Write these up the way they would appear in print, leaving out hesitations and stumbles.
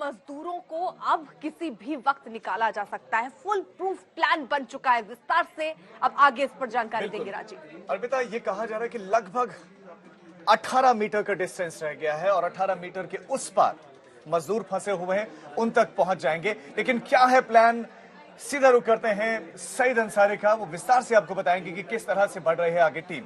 मजदूरों को अब किसी भी वक्त निकाला जा सकता है। फुल प्रूफ प्लान बन चुका है। विस्तार से अब आगे इस पर जानकारी देंगे राजीव। अर्पिता, ये कहा जा रहा है कि लगभग 18 मीटर का डिस्टेंस रह गया है और 18 मीटर के उस पार मजदूर फंसे हुए हैं, उन तक पहुंच जाएंगे। लेकिन क्या है प्लान, सीधा रुख करते हैं सईद अंसारी का। वो विस्तार से आपको बताएंगे कि किस तरह से बढ़ रही है आगे टीम।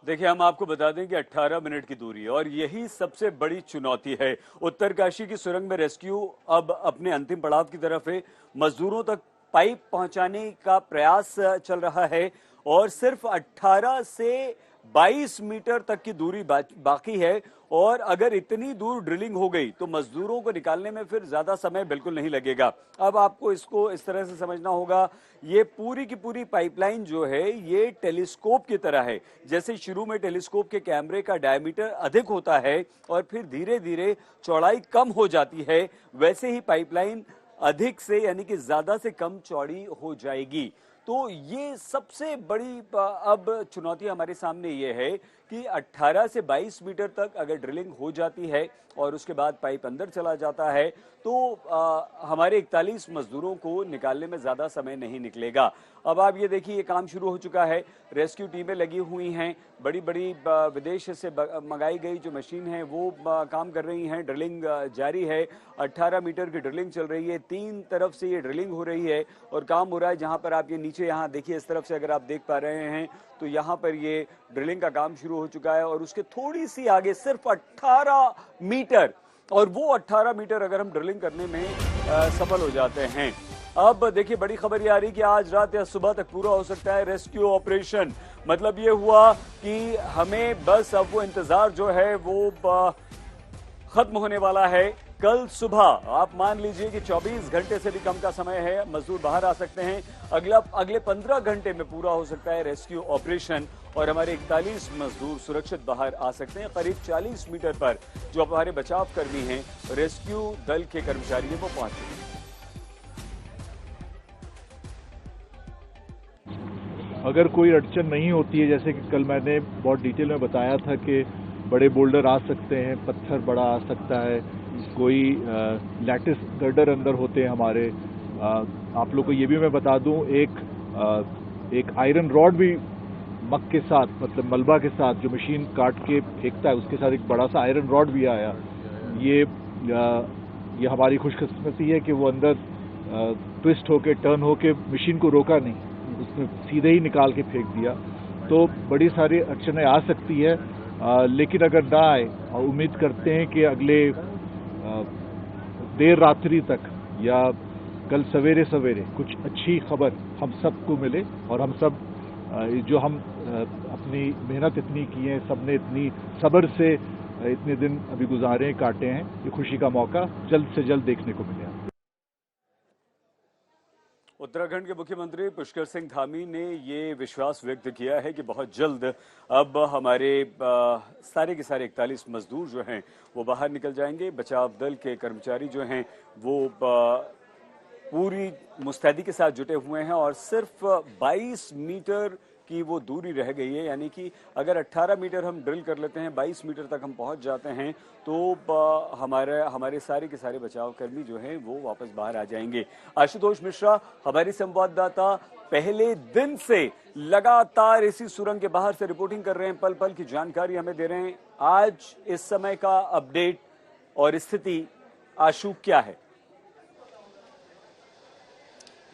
देखिए, हम आपको बता दें कि 18 मिनट की दूरी है और यही सबसे बड़ी चुनौती है। उत्तरकाशी की सुरंग में रेस्क्यू अब अपने अंतिम पड़ाव की तरफ है। मजदूरों तक पाइप पहुंचाने का प्रयास चल रहा है और सिर्फ 18 से 22 मीटर तक की दूरी बाकी है। और अगर इतनी दूर ड्रिलिंग हो गई तो मजदूरों को निकालने में फिर ज्यादा समय बिल्कुल नहीं लगेगा। अब आपको इसको इस तरह से समझना होगा, ये पूरी की पूरी पाइपलाइन जो है ये टेलीस्कोप की तरह है। जैसे शुरू में टेलीस्कोप के कैमरे का डायमीटर अधिक होता है और फिर धीरे धीरे चौड़ाई कम हो जाती है, वैसे ही पाइपलाइन अधिक से यानी कि ज्यादा से कम चौड़ी हो जाएगी। तो ये सबसे बड़ी अब चुनौती हमारे सामने ये है कि 18 से 22 मीटर तक अगर ड्रिलिंग हो जाती है और उसके बाद पाइप अंदर चला जाता है तो हमारे 41 मजदूरों को निकालने में ज्यादा समय नहीं निकलेगा। अब आप ये देखिए, ये काम शुरू हो चुका है। रेस्क्यू टीमें लगी हुई हैं, बड़ी बड़ी विदेश से मंगाई गई जो मशीन है वो काम कर रही हैं। ड्रिलिंग जारी है, 18 मीटर की ड्रिलिंग चल रही है। 3 तरफ से ये ड्रिलिंग हो रही है और काम हो रहा है। जहां पर आप ये नीचे यहाँ देखिए, इस तरफ से अगर आप देख पा रहे हैं तो यहाँ पर ये ड्रिलिंग का काम शुरू हो चुका है और उसके थोड़ी सी आगे सिर्फ 18 मीटर, और वो 18 मीटर अगर हम ड्रिलिंग करने में सफल हो जाते हैं। अब देखिए, बड़ी खबर ये आ रही कि आज रात या सुबह तक पूरा हो सकता है रेस्क्यू ऑपरेशन। मतलब ये हुआ कि हमें बस अब वो इंतजार जो है वो खत्म होने वाला है। कल सुबह आप मान लीजिए कि 24 घंटे से भी कम का समय है, मजदूर बाहर आ सकते हैं। अगले 15 घंटे में पूरा हो सकता है रेस्क्यू ऑपरेशन और हमारे 41 मजदूर सुरक्षित बाहर आ सकते हैं। करीब 40 मीटर पर जो हमारे बचाव कर्मी हैं, रेस्क्यू दल के कर्मचारी हैं, वो पहुंच चुके हैं। अगर कोई अड़चन नहीं होती है, जैसे कि कल मैंने बहुत डिटेल में बताया था कि बड़े बोल्डर आ सकते हैं, पत्थर बड़ा आ सकता है, कोई लैटिस गर्डर अंदर होते हैं हमारे। आप लोग को ये भी मैं बता दूं, एक आयरन रॉड भी मग के साथ, मतलब मलबा के साथ जो मशीन काट के फेंकता है, उसके साथ एक बड़ा सा आयरन रॉड भी आया। ये हमारी खुशकिस्मती है कि वो अंदर ट्विस्ट होके, टर्न होके मशीन को रोका नहीं, उसने सीधे ही निकाल के फेंक दिया। तो बड़ी सारी अड़चनें आ सकती है, लेकिन अगर ना आए, और उम्मीद करते हैं कि अगले देर रात्रि तक या कल सवेरे सवेरे कुछ अच्छी खबर हम सबको मिले और हम सब जो हम अपनी मेहनत इतनी की है, सबने इतनी सब्र से इतने दिन अभी गुजारे काटे हैं, ये खुशी का मौका जल्द से जल्द देखने को मिले। उत्तराखंड के मुख्यमंत्री पुष्कर सिंह धामी ने ये विश्वास व्यक्त किया है कि बहुत जल्द अब हमारे सारे के सारे 41 मजदूर जो हैं वो बाहर निकल जाएंगे। बचाव दल के कर्मचारी जो हैं वो पूरी मुस्तैदी के साथ जुटे हुए हैं और सिर्फ 22 मीटर की वो दूरी रह गई है। यानी कि अगर 18 मीटर हम ड्रिल कर लेते हैं, 22 मीटर तक हम पहुंच जाते हैं तो हमारे सारे के सारे बचाव कर्मी जो हैं वो वापस बाहर आ जाएंगे। आशुतोष मिश्रा हमारे संवाददाता पहले दिन से लगातार इसी सुरंग के बाहर से रिपोर्टिंग कर रहे हैं, पल पल की जानकारी हमें दे रहे हैं। आज इस समय का अपडेट और स्थिति आशु क्या है?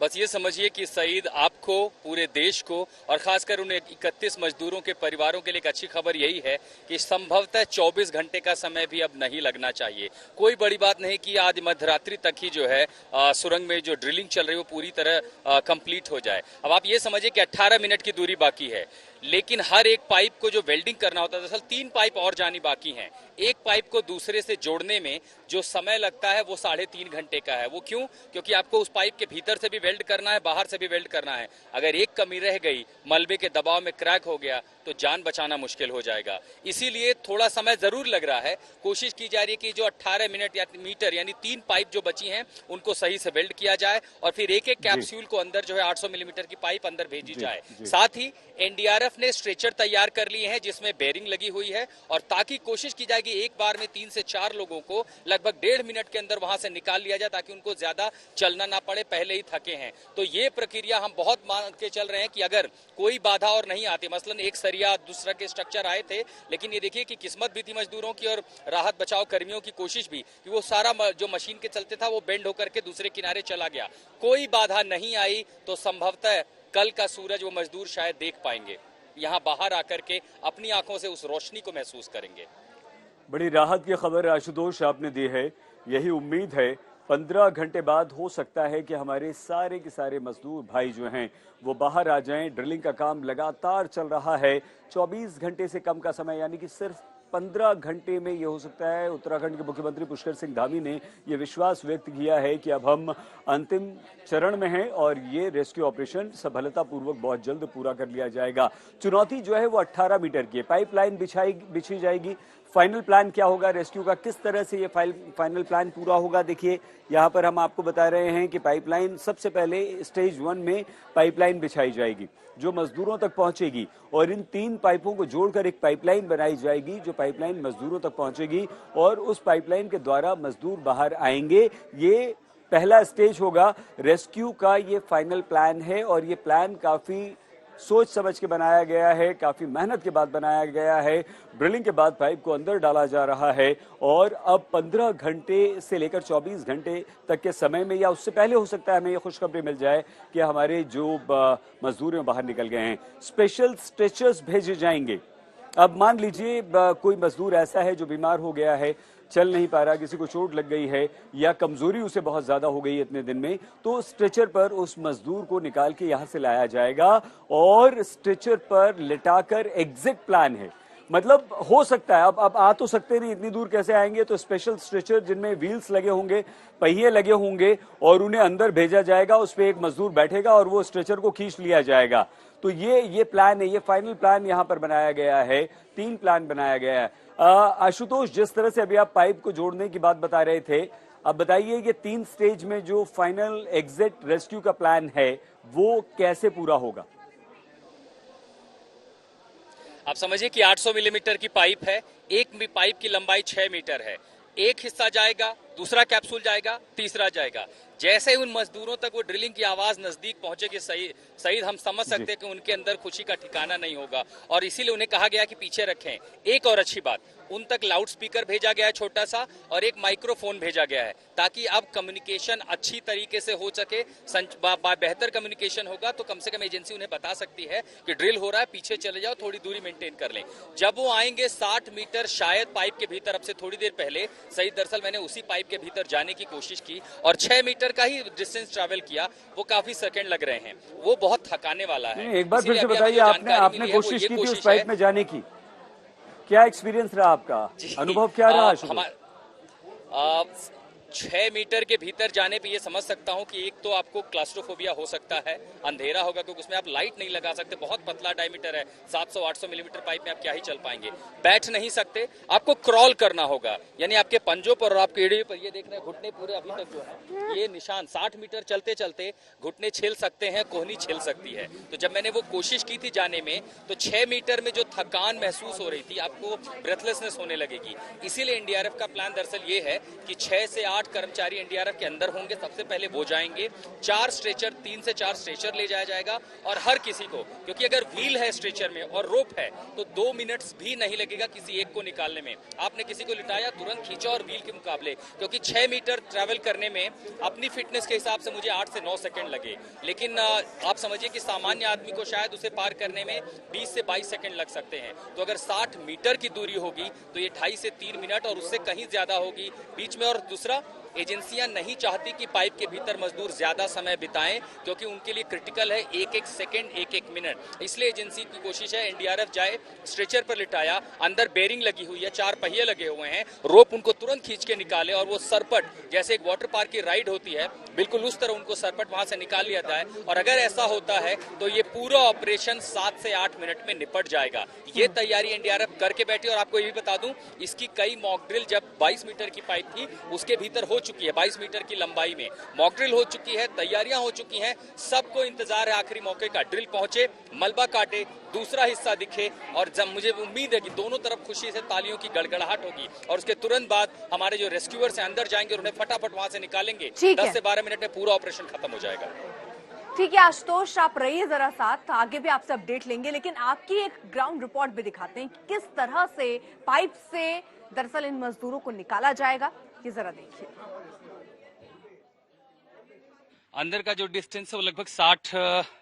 बस ये समझिए कि सईद, आपको, पूरे देश को और खासकर उन 31 मजदूरों के परिवारों के लिए एक अच्छी खबर यही है कि संभवतः 24 घंटे का समय भी अब नहीं लगना चाहिए। कोई बड़ी बात नहीं कि आज मध्यरात्रि तक ही जो है सुरंग में जो ड्रिलिंग चल रही है वो पूरी तरह कंप्लीट हो जाए। अब आप ये समझिए कि 18 मिनट की दूरी बाकी है, लेकिन हर एक पाइप को जो वेल्डिंग करना होता है, दरअसल 3 पाइप और जानी बाकी हैं। एक पाइप को दूसरे से जोड़ने में जो समय लगता है वो 3.5 घंटे का है। वो क्यों? क्योंकि आपको उस पाइप के भीतर से भी वेल्ड करना है, बाहर से भी वेल्ड करना है। अगर एक कमी रह गई, मलबे के दबाव में क्रैक हो गया तो जान बचाना मुश्किल हो जाएगा। इसीलिए थोड़ा समय जरूर लग रहा है। कोशिश की जा रही है कि जो 18 मिनट या मीटर यानी 3 पाइप जो बची हैं उनको सही से वेल्ड किया जाए और फिर एक एक कैप्सूल को अंदर जो है 800 मिलीमीटर की पाइप अंदर भेजी जाए। साथ ही एनडीआरएफ ने स्ट्रेचर तैयार कर लिए हैं जिसमें बेरिंग लगी हुई है और ताकि कोशिश की जाएगी एक बार में 3 से 4 लोगों को लगभग 1.5 मिनट के अंदर वहां से निकाल लिया जाए ताकि उनको ज्यादा चलना ना पड़े, पहले ही थके हैं। तो ये प्रक्रिया हम बहुत मान के चल रहे हैं कि अगर कोई बाधा और नहीं आती, मसलन एक सरिया दूसरा के स्ट्रक्चर आए थे, लेकिन ये देखिए कि किस्मत भी थी मजदूरों की और राहत बचाव कर्मियों की कोशिश भी कि वो सारा जो मशीन के चलते था वो बेंड होकर के दूसरे किनारे चला गया। कोई बाधा नहीं आई तो संभवतः कल का सूरज वो मजदूर शायद देख पाएंगे, यहाँ बाहर आकर के अपनी आंखों से उस रोशनी को महसूस करेंगे। बड़ी राहत की खबर आशुतोष आपने दी है। यही उम्मीद है 15 घंटे बाद हो सकता है कि हमारे सारे के सारे मजदूर भाई जो हैं वो बाहर आ जाएं। ड्रिलिंग का काम लगातार चल रहा है। 24 घंटे से कम का समय यानी कि सिर्फ 15 घंटे में ये हो सकता है। उत्तराखंड के मुख्यमंत्री पुष्कर सिंह धामी ने ये विश्वास व्यक्त किया है कि अब हम अंतिम चरण में हैं और ये रेस्क्यू ऑपरेशन सफलतापूर्वक बहुत जल्द पूरा कर लिया जाएगा। चुनौती जो है वो 18 मीटर की है। पाइपलाइन बिछी जाएगी। फाइनल प्लान क्या होगा रेस्क्यू का, किस तरह से ये फाइनल प्लान पूरा होगा, देखिए यहाँ पर हम आपको बता रहे हैं कि पाइपलाइन सबसे पहले स्टेज 1 में पाइपलाइन बिछाई जाएगी जो मजदूरों तक पहुंचेगी और इन 3 पाइपों को जोड़कर एक पाइपलाइन बनाई जाएगी जो पाइपलाइन मजदूरों तक पहुंचेगी और उस पाइपलाइन के द्वारा मजदूर बाहर आएंगे। ये पहला स्टेज होगा रेस्क्यू का। ये फाइनल प्लान है और ये प्लान काफी सोच समझ के बनाया गया है, काफी मेहनत के बाद बनाया गया है। ड्रिलिंग के बाद पाइप को अंदर डाला जा रहा है और अब 15 घंटे से लेकर 24 घंटे तक के समय में या उससे पहले हो सकता है हमें ये खुशखबरी मिल जाए कि हमारे जो मजदूर हैं बाहर निकल गए हैं। स्पेशल स्ट्रेचर्स भेजे जाएंगे। अब मान लीजिए कोई मजदूर ऐसा है जो बीमार हो गया है, चल नहीं पा रहा, किसी को चोट लग गई है या कमजोरी उसे बहुत ज्यादा हो गई है इतने दिन में, तो स्ट्रेचर पर उस मजदूर को निकाल के यहां से लाया जाएगा और स्ट्रेचर पर लिटाकर एग्जिट प्लान है। मतलब हो सकता है अब आ तो सकते नहीं, इतनी दूर कैसे आएंगे, तो स्पेशल स्ट्रेचर जिनमें व्हील्स लगे होंगे, पहिए लगे होंगे और उन्हें अंदर भेजा जाएगा। उस पर एक मजदूर बैठेगा और वो स्ट्रेचर को खींच लिया जाएगा। तो ये प्लान है, ये फाइनल प्लान यहां पर बनाया गया है। 3 प्लान बनाया गया है। आशुतोष, जिस तरह से अभी आप पाइप को जोड़ने की बात बता रहे थे, अब बताइए कि 3 स्टेज में जो फाइनल एग्जिट रेस्क्यू का प्लान है वो कैसे पूरा होगा? आप समझिए कि 800 मिलीमीटर की पाइप है, एक पाइप की लंबाई 6 मीटर है। एक हिस्सा जाएगा, दूसरा कैप्सूल जाएगा, तीसरा जाएगा। जैसे ही उन मजदूरों तक वो ड्रिलिंग की आवाज नजदीक पहुंचेगी, सही हम समझ सकते हैं कि उनके अंदर खुशी का ठिकाना नहीं होगा और इसीलिए उन्हें कहा गया कि पीछे रखें। एक और अच्छी बात, उन तक लाउड स्पीकर भेजा गया है छोटा सा और एक माइक्रोफोन भेजा गया है ताकि अब कम्युनिकेशन अच्छी तरीके से हो सके। बेहतर कम्युनिकेशन होगा तो कम से कम एजेंसी उन्हें बता सकती है कि ड्रिल हो रहा है, पीछे चले जाओ, थोड़ी दूरी मेंटेन कर लें। जब वो आएंगे 60 मीटर शायद पाइप के भीतर, अब से थोड़ी देर पहले सही दरअसल मैंने उसी पाइप के भीतर जाने की कोशिश की और 6 मीटर का ही डिस्टेंस ट्रैवल किया। वो काफी सेकंड लग रहे हैं, वो बहुत थकाने वाला है। एक बार फिर से बताइए, आपने कोशिश की थी उस पाइप में जाने की, क्या एक्सपीरियंस रहा आपका, अनुभव क्या रहा? 6 मीटर के भीतर जाने पे ये समझ सकता हूँ कि एक तो आपको क्लास्ट्रोफोबिया हो सकता है, अंधेरा होगा क्योंकि उसमें आप लाइट नहीं लगा सकते, बहुत पतला डायमीटर है, 700-800 मिलीमीटर पाइप में आप क्या ही चल पाएंगे। बैठ नहीं सकते, आपको क्रॉल करना होगा, यानी आपके पंजों पर और आपके एड़ियों पर, ये देख रहे हैं घुटने पूरे अभी तक जो है ये निशान, 60 मीटर चलते चलते घुटने छिल सकते हैं, कोहनी छिल सकती है। तो जब मैंने वो कोशिश की थी जाने में तो 6 मीटर में जो थकान महसूस हो रही थी, आपको ब्रेथलेसनेस होने लगेगी। इसीलिए एनडीआरएफ का प्लान दरअसल ये है कि 6 से 8 कर्मचारी एनडीआरएफ के अंदर होंगे। सबसे पहले वो जाएंगे, 3 से 4 स्ट्रेचर ले जाया जाएगा और हर किसी को, क्योंकि अगर व्हील है स्ट्रेचर में और रोप है तो 2 मिनट्स भी नहीं लगेगा किसी एक को निकालने में। आपने किसी को लिटाया, तुरंत खींचा और व्हील के मुकाबले, क्योंकि 6 मीटर ट्रैवल करने में अपनी फिटनेस के हिसाब से मुझे 8 से 9 सेकंड लगे, लेकिन आप समझिए कि सामान्य आदमी को शायद उसे पार करने में 20 से 22 सेकंड लग सकते हैं। तो अगर 60 मीटर की दूरी होगी तो ये 2.5 से 3 मिनट और उससे कहीं ज्यादा होगी बीच में। और दूसरा एजेंसियां नहीं चाहती कि पाइप के भीतर मजदूर ज्यादा समय बिताएं, क्योंकि उनके लिए क्रिटिकल है एक एक सेकंड, एक एक मिनट। इसलिए एजेंसी की कोशिश है एनडीआरएफ जाए, स्ट्रेचर पर लिटाया, अंदर बेरिंग लगी हुई है, 4 पहिए लगे हुए हैं, रोप उनको तुरंत खींच के निकाले और वो सरपट, जैसे एक वाटर पार्क की राइड होती है, बिल्कुल उस तरह उनको सरपट वहां से निकाल लिया जाए। और अगर ऐसा होता है तो ये पूरा ऑपरेशन 7 से 8 मिनट में निपट जाएगा। ये तैयारी एनडीआरएफ करके बैठी। और आपको ये भी बता दूं, इसकी कई मॉक ड्रिल, जब 22 मीटर की पाइप थी उसके भीतर हो चुकी है, 22 मीटर की लंबाई में मॉक ड्रिल हो चुकी है, तैयारियां हो चुकी हैं। सबको इंतजार है आखिरी मौके का, ड्रिल पहुंचे, मलबा काटे, दूसरा हिस्सा दिखे। और जब मुझे उम्मीद है कि दोनों तरफ खुशी से तालियों की गड़गड़ाहट होगी और उसके तुरंत बाद हमारे जो रेस्क्यूअर्स हैं अंदर जाएंगे और उन्हें फटाफट वहां से निकालेंगे। 10 से 12 मिनट में पूरा ऑपरेशन खत्म हो जाएगा। ठीक है आशुतोष, आप रहिए जरा साथ, आगे भी आपसे अपडेट लेंगे, लेकिन आपकी एक ग्राउंड रिपोर्ट भी दिखाते हैं कि किस तरह से पाइप से दरअसल इन मजदूरों को निकाला जाएगा। ये जरा देखिए। अंदर का जो डिस्टेंस है वो लगभग 60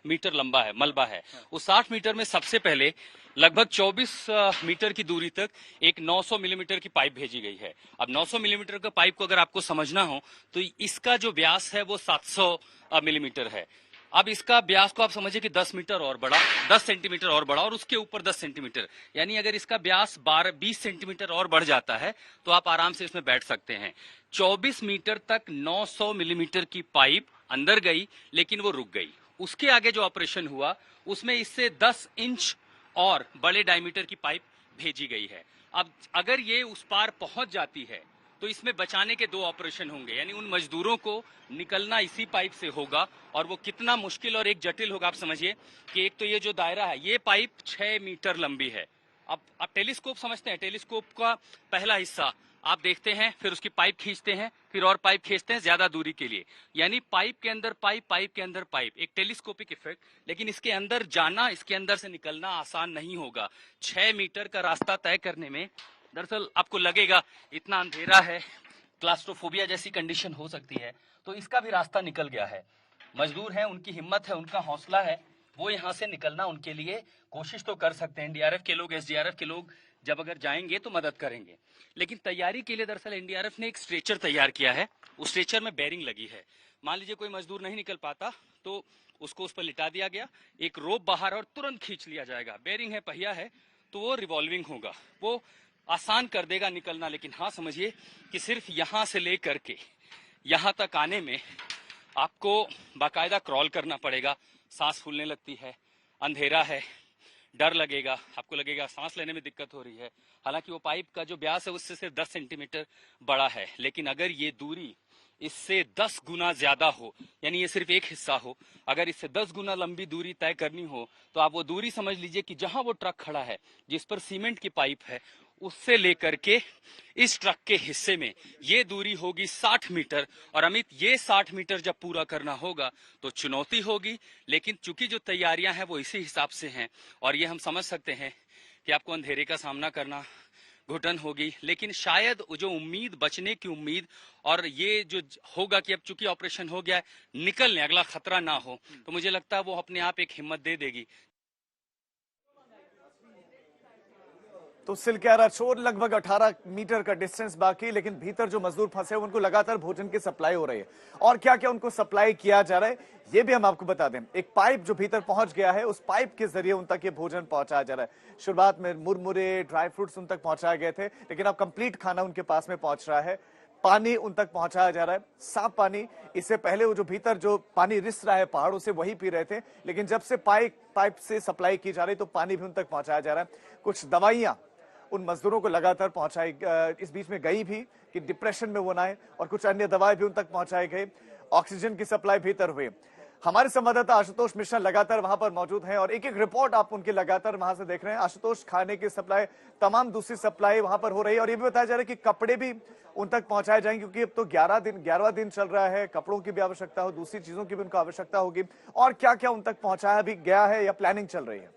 मीटर लंबा है, मलबा है। उस 60 मीटर में सबसे पहले लगभग 24 मीटर की दूरी तक एक 900 मिलीमीटर की पाइप भेजी गई है। अब 900 मिलीमीटर का पाइप को अगर आपको समझना हो तो इसका जो व्यास है वो 700 मिलीमीटर है। अब इसका व्यास को आप समझिए कि 10 मीटर और बढ़ा, 10 सेंटीमीटर और बढ़ा और उसके ऊपर 10 सेंटीमीटर, यानी अगर इसका व्यास 20 सेंटीमीटर और बढ़ जाता है तो आप आराम से इसमें बैठ सकते हैं। 24 मीटर तक 900 मिलीमीटर की पाइप अंदर गई, लेकिन वो रुक गई। उसके आगे जो ऑपरेशन हुआ उसमें इससे 10 इंच और बड़े डायमीटर की पाइप भेजी गई है। अब अगर ये उस पार पहुंच जाती है तो इसमें बचाने के 2 ऑपरेशन होंगे, यानी उन मजदूरों को निकलना इसी पाइप से होगा और वो कितना मुश्किल और एक जटिल होगा। आप समझिए कि एक तो ये जो दायरा है, ये पाइप 6 मीटर लंबी है। अब आप टेलीस्कोप समझते हैं, टेलीस्कोप का पहला हिस्सा आप देखते हैं, फिर उसकी पाइप खींचते हैं, फिर और पाइप खींचते हैं ज्यादा दूरी के लिए, यानी पाइप के अंदर पाइप, पाइप के अंदर पाइप, एक टेलीस्कोपिक इफेक्ट। लेकिन इसके अंदर जाना, इसके अंदर से निकलना आसान नहीं होगा। 6 मीटर का रास्ता तय करने में दरअसल आपको लगेगा इतना अंधेरा है, क्लास्ट्रोफोबिया जैसी कंडीशन हो सकती है, तो इसका भी रास्ता निकल गया है। मजदूर हैं, उनकी हिम्मत है, उनका हौसला है, वो यहाँ से निकलना उनके लिए कोशिश तो कर सकते हैं। एनडीआरएफ के लोग, एसडीआरएफ के लोग जब अगर जाएंगे तो मदद करेंगे। लेकिन तैयारी के लिए दरअसल एनडीआरएफ ने एक स्ट्रेचर तैयार किया है। उस स्ट्रेचर में बेरिंग लगी है। मान लीजिए कोई मजदूर नहीं निकल पाता तो उसको उस पर लिटा दिया गया, एक रोप बाहर और तुरंत खींच लिया जाएगा। बेरिंग है, पहिया है, तो वो रिवॉल्विंग होगा, वो आसान कर देगा निकलना। लेकिन हाँ समझिए कि सिर्फ यहां से लेकर के यहां तक आने में आपको बाकायदा क्रॉल करना पड़ेगा। सांस फूलने लगती है, अंधेरा है, डर लगेगा, आपको लगेगा सांस लेने में दिक्कत हो रही है। हालांकि वो पाइप का जो व्यास है उससे सिर्फ 10 सेंटीमीटर बड़ा है, लेकिन अगर ये दूरी इससे 10 गुना ज्यादा हो, यानी ये सिर्फ एक हिस्सा हो, अगर इससे 10 गुना लंबी दूरी तय करनी हो तो आप वो दूरी समझ लीजिए कि जहां वो ट्रक खड़ा है जिस पर सीमेंट की पाइप है, उससे लेकर के इस ट्रक के हिस्से में ये दूरी होगी 60 मीटर। और अमित, ये 60 मीटर जब पूरा करना होगा तो चुनौती होगी, लेकिन चूंकि जो तैयारियां हैं वो इसी हिसाब से हैं और ये हम समझ सकते हैं कि आपको अंधेरे का सामना करना, घुटन होगी, लेकिन शायद जो उम्मीद, बचने की उम्मीद, और ये जो होगा कि अब चूंकि ऑपरेशन हो गया है, निकलने अगला खतरा ना हो, तो मुझे लगता है वो अपने आप एक हिम्मत दे देगी। तो सिलक्यारा छोर लगभग 18 मीटर का डिस्टेंस बाकी, लेकिन भीतर जो मजदूर फंसे हैं उनको लगातार भोजन की सप्लाई हो रही है। और क्या क्या उनको सप्लाई किया जा रहा है ये भी हम आपको बता दें। एक पाइप जो भीतर पहुंच गया है, उस पाइप के जरिए उन तक ये भोजन पहुंचाया जा रहा है। शुरुआत में मुरमुरे, ड्राई फ्रूट्स उन तक पहुंचाए गए थे, लेकिन अब कंप्लीट खाना उनके पास में पहुंच रहा है। पानी उन तक पहुंचाया जा रहा है, साफ पानी। इससे पहले वो जो भीतर जो पानी रिस रहा है पहाड़ों से, वही पी रहे थे, लेकिन जब से पाइप से सप्लाई की जा रही तो पानी भी उन तक पहुंचाया जा रहा है। कुछ दवाइयां उन मजदूरों को लगातार पहुंचाई, इस बीच में गई भी कि डिप्रेशन में वो ना आए, और कुछ अन्य दवाएं भी उन तक पहुंचाई गई। ऑक्सीजन की सप्लाई भीतर हुई। हमारे संवाददाता आशुतोष मिश्रा लगातार वहां पर मौजूद हैं और एक एक रिपोर्ट आप उनकी लगातार वहां से देख रहे हैं। आशुतोष, खाने की सप्लाई, तमाम दूसरी सप्लाई वहां पर हो रही है, और ये भी बताया जा रहा है कि कपड़े भी उन तक पहुंचाए जाएंगे, क्योंकि अब तो 11वां दिन चल रहा है। कपड़ों की भी आवश्यकता हो, दूसरी चीजों की भी उनको आवश्यकता होगी। और क्या क्या उन तक पहुंचाया भी गया है या प्लानिंग चल रही है?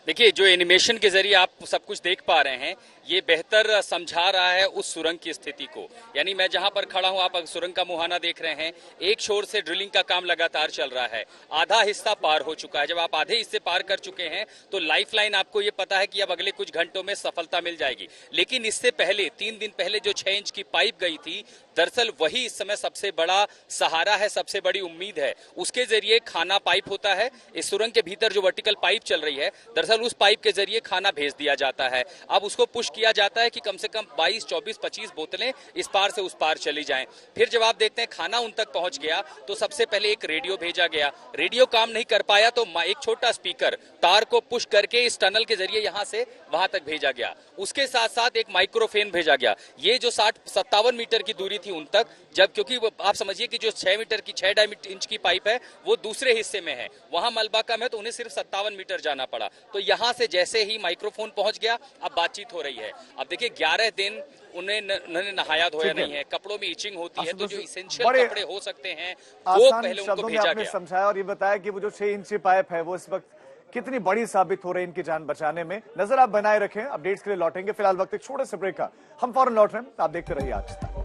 देखिए, जो एनिमेशन के जरिए आप सब कुछ देख पा रहे हैं, ये बेहतर समझा रहा है उस सुरंग की स्थिति को। यानी मैं जहां पर खड़ा हूं, आप सुरंग का मुहाना देख रहे हैं, एक छोर से ड्रिलिंग का काम लगातार चल रहा है, आधा हिस्सा पार हो चुका है। जब आप आधे हिस्से पार कर चुके हैं तो लाइफलाइन आपको ये पता है कि अब अगले कुछ घंटों में सफलता मिल जाएगी। लेकिन इससे पहले 3 दिन पहले जो 6 इंच की पाइप गई थी, दरअसल वही इस समय सबसे बड़ा सहारा है, सबसे बड़ी उम्मीद है। उसके जरिए खाना पाइप होता है, इस सुरंग के भीतर जो वर्टिकल पाइप चल रही है, दरअसल उस पाइप के जरिए खाना भेज दिया जाता है। अब उसको पुश किया जाता है कि कम से कम 22, 24, 25 बोतलें इस पार से उस पार चली जाएं। फिर जब आप देखते हैं खाना उन तक पहुंच गया तो सबसे पहले एक रेडियो भेजा गया, रेडियो काम नहीं कर पाया तो एक छोटा स्पीकर तार को पुश करके इस टनल के जरिए यहां से वहां तक भेजा गया। उसके साथ साथ एक माइक्रोफोन भेजा गया। ये जो 60-57 मीटर की दूरी थी उन तक, जब क्योंकि आप समझिए कि जो 6 मीटर की 6 इंच की पाइप है वो दूसरे हिस्से में है, वहां मलबा कम है तो उन्हें सिर्फ 57 मीटर जाना पड़ा। तो यहां से जैसे ही माइक्रोफोन पहुंच गया, अब बातचीत हो रही है। अब देखिए 11 दिन उन्हें नहाया धोया नहीं है, कपड़ों में इचिंग होती है, तो जो इसेंशियल कपड़े हो सकते हैं वो पहले उनको भेजा गया। समझाया और ये बताया कि वो जो 6 इंची पाइप है वो इस वक्त कितनी बड़ी साबित हो रही है इनकी जान बचाने में। नजर आप बनाए रखें, अपडेट्स के लिए लौटेंगे। फिलहाल वक्त एक छोटे से ब्रेक का, हम फौरन लौट रहे हैं, आप देखते रहिए आज तक।